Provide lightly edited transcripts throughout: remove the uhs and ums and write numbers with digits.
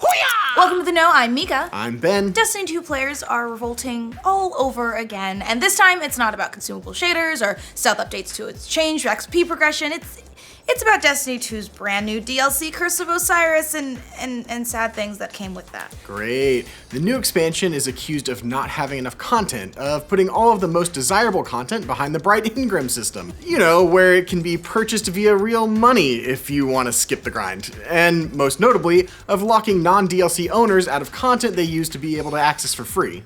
Welcome to The Know, I'm Mica. I'm Ben. Destiny 2 players are revolting all over again, and this time it's not about consumable shaders or stealth updates to its change, XP progression. It's about Destiny 2's brand new DLC, Curse of Osiris, and sad things that came with that. Great. The new expansion is accused of not having enough content, of putting all of the most desirable content behind the bright Endgame system. You know, where it can be purchased via real money if you want to skip the grind. And most notably, of locking non-DLC owners out of content they used to be able to access for free.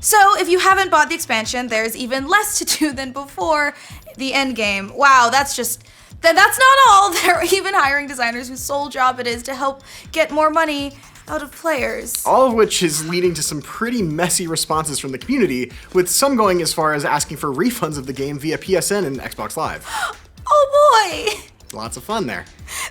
So, if you haven't bought the expansion, there's even less to do than before the endgame. Wow, that's not all. They're even hiring designers whose sole job it is to help get more money out of players. All of which is leading to some pretty messy responses from the community, with some going as far as asking for refunds of the game via PSN and Xbox Live. Oh boy! Lots of fun there.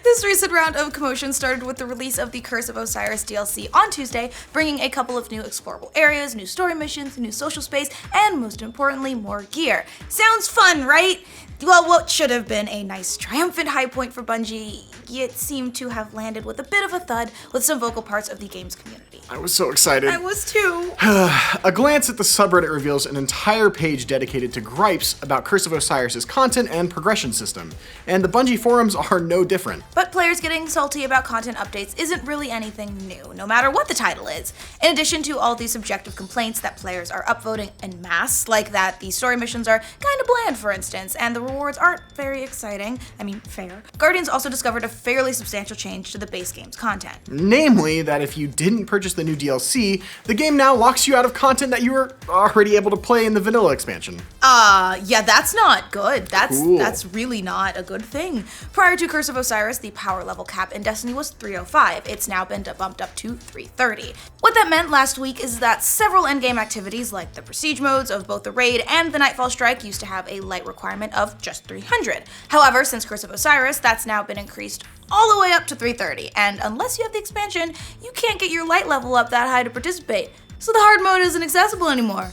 This recent round of commotion started with the release of the Curse of Osiris DLC on Tuesday, bringing a couple of new explorable areas, new story missions, new social space, and most importantly, more gear. Sounds fun, right? Well, what should have been a nice triumphant high point for Bungie, yet seemed to have landed with a bit of a thud with some vocal parts of the game's community. I was so excited. I was too. A glance at the subreddit reveals an entire page dedicated to gripes about Curse of Osiris' content and progression system, and the Bungie forums are no different. But players getting salty about content updates isn't really anything new, no matter what the title is. In addition to all these subjective complaints that players are upvoting en masse, like that the story missions are kinda bland, for instance, and the rewards aren't very exciting, fair. Guardians also discovered a fairly substantial change to the base game's content. Namely, that if you didn't purchase the new DLC, the game now locks you out of content that you were already able to play in the vanilla expansion. Yeah, that's not good. Cool. That's really not a good thing. Prior to Curse of Osiris, the power level cap in Destiny was 305. It's now been bumped up to 330. What that meant last week is that several endgame activities, like the prestige modes of both the Raid and the Nightfall Strike, used to have a light requirement of just 300. However, since Curse of Osiris, that's now been increased all the way up to 330, and unless you have the expansion, you can't get your light level up that high to participate, so the hard mode isn't accessible anymore.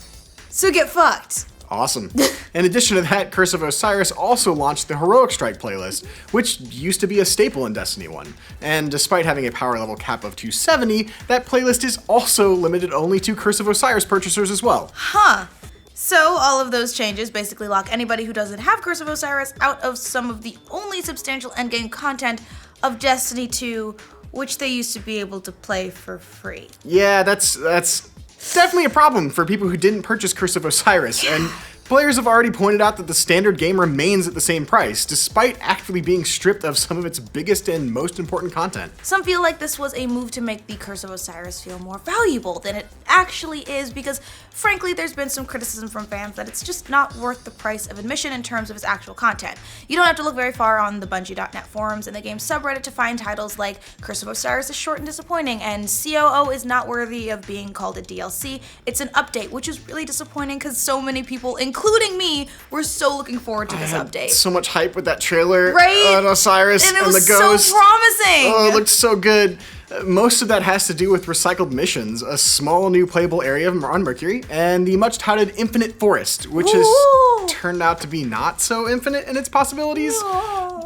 So get fucked. Awesome. In addition to that, Curse of Osiris also launched the Heroic Strike playlist, which used to be a staple in Destiny 1. And despite having a power level cap of 270, that playlist is also limited only to Curse of Osiris purchasers as well. Huh. So all of those changes basically lock anybody who doesn't have Curse of Osiris out of some of the only substantial endgame content of Destiny 2, which they used to be able to play for free. Yeah, that's definitely a problem for people who didn't purchase Curse of Osiris, and players have already pointed out that the standard game remains at the same price, despite actually being stripped of some of its biggest and most important content. Some feel like this was a move to make the Curse of Osiris feel more valuable than it actually is, because frankly, there's been some criticism from fans that it's just not worth the price of admission in terms of its actual content. You don't have to look very far on the Bungie.net forums and the game's subreddit to find titles like Curse of Osiris is short and disappointing, and COO is not worthy of being called a DLC. It's an update, which is really disappointing because so many people, including me, were so looking forward to this update. So much hype with that trailer right? on Osiris and the Ghost. And it was so promising. Oh, it looked so good. Most of that has to do with recycled missions, a small new playable area on Mercury, and the much touted Infinite Forest, which has turned out to be not so infinite in its possibilities.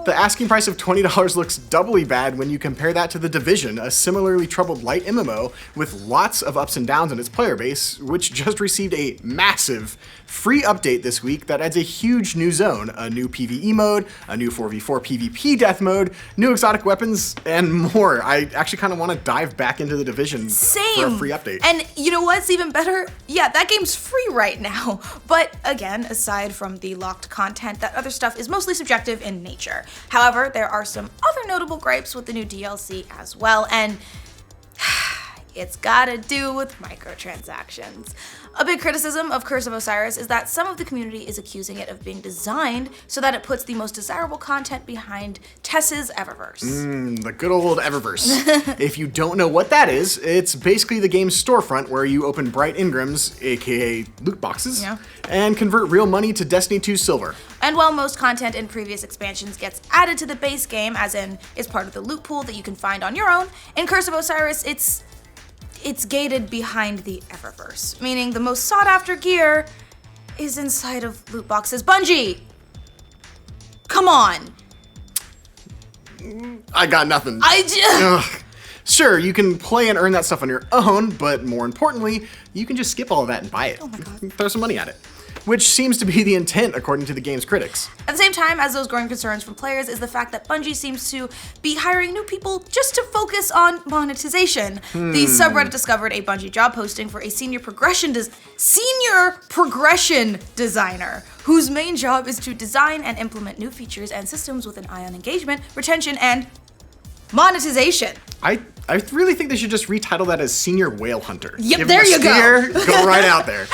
The asking price of $20 looks doubly bad when you compare that to The Division, a similarly troubled light MMO with lots of ups and downs in its player base, which just received a massive free update this week that adds a huge new zone, a new PvE mode, a new 4v4 PvP death mode, new exotic weapons, and more. I actually kind of want to dive back into The Division for a free update. And you know what's even better? Yeah, that game's free right now. But again, aside from the locked content, that other stuff is mostly subjective in nature. However, there are some other notable gripes with the new DLC as well, and it's gotta do with microtransactions. A big criticism of Curse of Osiris is that some of the community is accusing it of being designed so that it puts the most desirable content behind Tess's Eververse. The good old Eververse. If you don't know what that is, it's basically the game's storefront where you open bright engrams, aka loot boxes, and convert real money to Destiny 2 silver. And while most content in previous expansions gets added to the base game, as in is part of the loot pool that you can find on your own, in Curse of Osiris, it's gated behind the Eververse, meaning the most sought-after gear is inside of loot boxes. Bungie! Come on! I got nothing. Ugh. Sure, you can play and earn that stuff on your own, but more importantly, you can just skip all of that and buy it. Oh my God. Throw some money at it. Which seems to be the intent according to the game's critics. At the same time as those growing concerns from players is the fact that Bungie seems to be hiring new people just to focus on monetization. The subreddit discovered a Bungie job posting for a senior progression designer, whose main job is to design and implement new features and systems with an eye on engagement, retention, and monetization. I really think they should just retitle that as Senior Whale Hunter. Yep, Give there them a you go. Go right out there.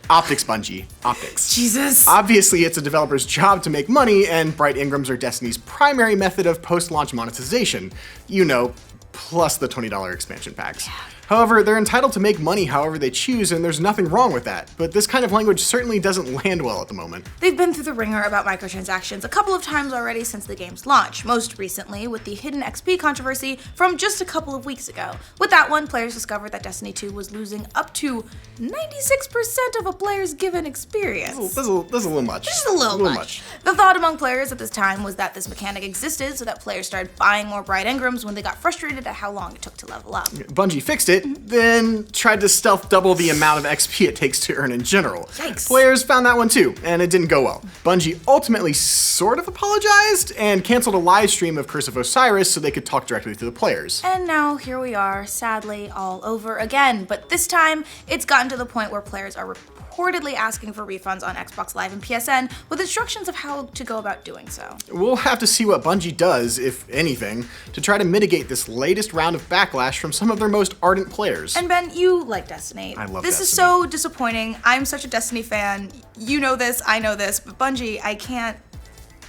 Optics, Bungie. Optics. Jesus. Obviously, it's a developer's job to make money, and Bright Ingram's or Destiny's primary method of post-launch monetization. You know, plus the $20 expansion packs. However, they're entitled to make money however they choose, and there's nothing wrong with that. But this kind of language certainly doesn't land well at the moment. They've been through the ringer about microtransactions a couple of times already since the game's launch, most recently with the hidden XP controversy from just a couple of weeks ago. With that one, players discovered that Destiny 2 was losing up to 96% of a player's given experience. That's a little much. Just a little much. The thought among players at this time was that this mechanic existed so that players started buying more Bright Ingrams when they got frustrated at how long it took to level up. Bungie fixed it, then tried to stealth double the amount of XP it takes to earn in general. Yikes. Players found that one too, and it didn't go well. Bungie ultimately sort of apologized and canceled a live stream of Curse of Osiris so they could talk directly to the players. And now here we are, sadly, all over again. But this time, it's gotten to the point where players are reportedly asking for refunds on Xbox Live and PSN with instructions of how to go about doing so. We'll have to see what Bungie does, if anything, to try to mitigate this latest round of backlash from some of their most ardent players. And Ben, you like Destiny. I love this Destiny. is so disappointing. I'm such a Destiny fan. You know this, I know this, but Bungie, I can't.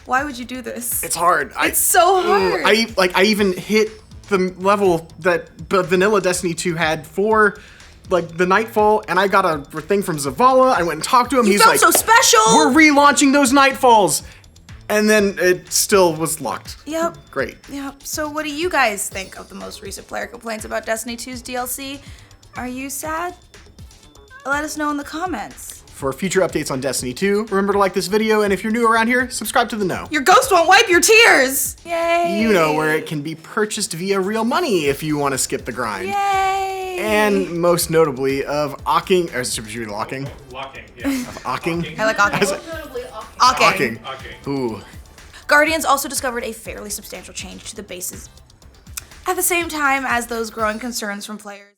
Why would you do this? It's hard. It's so hard. I even hit the level that vanilla Destiny 2 had for the Nightfall, and I got a thing from Zavala. I went and talked to him. You felt so special. We're relaunching those Nightfalls. And then it still was locked. Yep. Great. Yep. So what do you guys think of the most recent player complaints about Destiny 2's DLC? Are you sad? Let us know in the comments. For future updates on Destiny 2, remember to like this video, and if you're new around here, subscribe to the know. Your ghost won't wipe your tears! Yay! You know where it can be purchased via real money if you want to skip the grind. Yay! And most notably of Ocking, or should we locking? Locking, yeah. Of Ocking? I like Ocking. Ocking. Okay. Ooh. Guardians also discovered a fairly substantial change to the bases at the same time as those growing concerns from players.